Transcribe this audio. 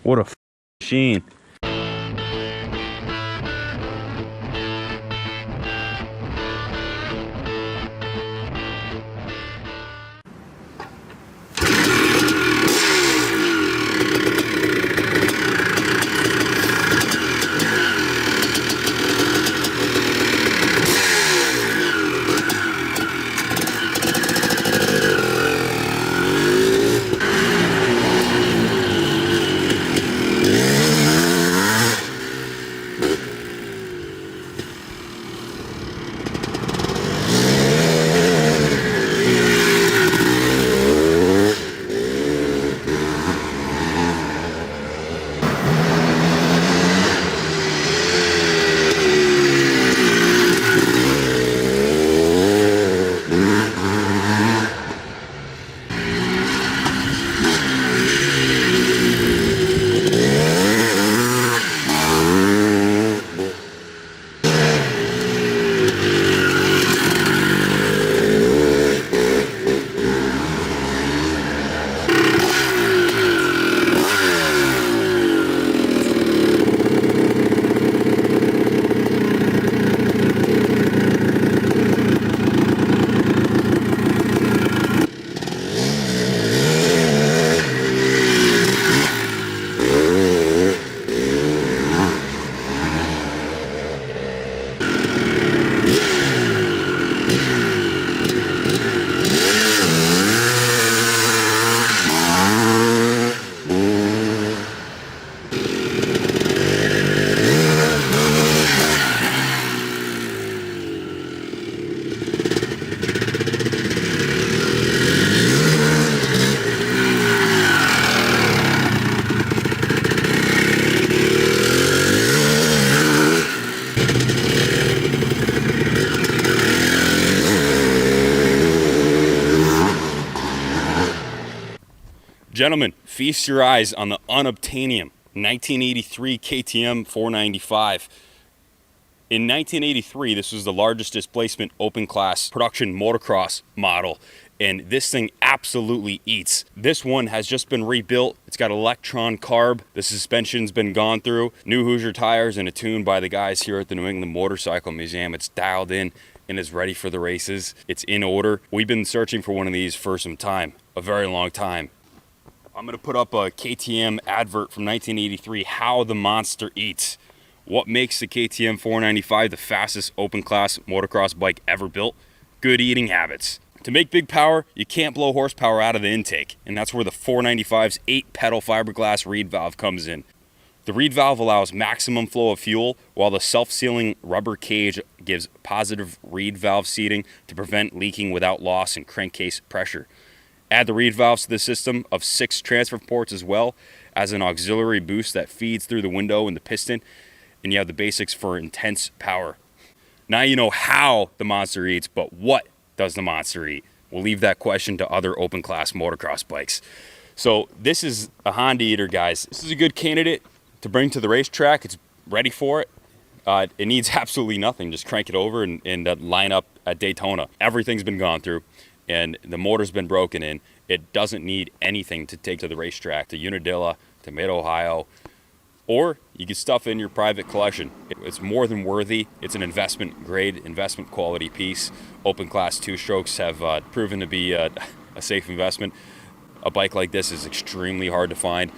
What a machine. Gentlemen, feast your eyes on the Unobtainium 1983 KTM 495. In 1983, this was the largest displacement open class production motocross model, and this thing absolutely eats. This one has just been rebuilt. It's got a Lectron carb. The suspension's been gone through, new Hoosier tires, and a tune by the guys here at the New England Motorcycle Museum. It's dialed in and is ready for the races. It's in order. We've been searching for one of these for some time, a very long time. I'm gonna put up a KTM advert from 1983, how the monster eats. What makes the KTM 495 the fastest open class motocross bike ever built? Good eating habits. To make big power, you can't blow horsepower out of the intake, and that's where the 495's 8-pedal fiberglass reed valve comes in. The reed valve allows maximum flow of fuel, while the self-sealing rubber cage gives positive reed valve seating to prevent leaking without loss in crankcase pressure. Add the reed valves to the system of 6 transfer ports as well as an auxiliary boost that feeds through the window and the piston, and you have the basics for intense power. Now you know how the monster eats, but what does the monster eat? We'll leave that question to other open class motocross bikes. So this is a Honda eater, guys. This is a good candidate to bring to the racetrack. It's ready for it. It needs absolutely nothing. Just crank it over and line up at Daytona. Everything's been gone through, and the motor's been broken in. It doesn't need anything to take to the racetrack, to Unadilla, to Mid-Ohio, or you can stuff it in your private collection. It's more than worthy. It's an investment grade, investment quality piece. Open class 2-strokes have proven to be a safe investment. A bike like this is extremely hard to find.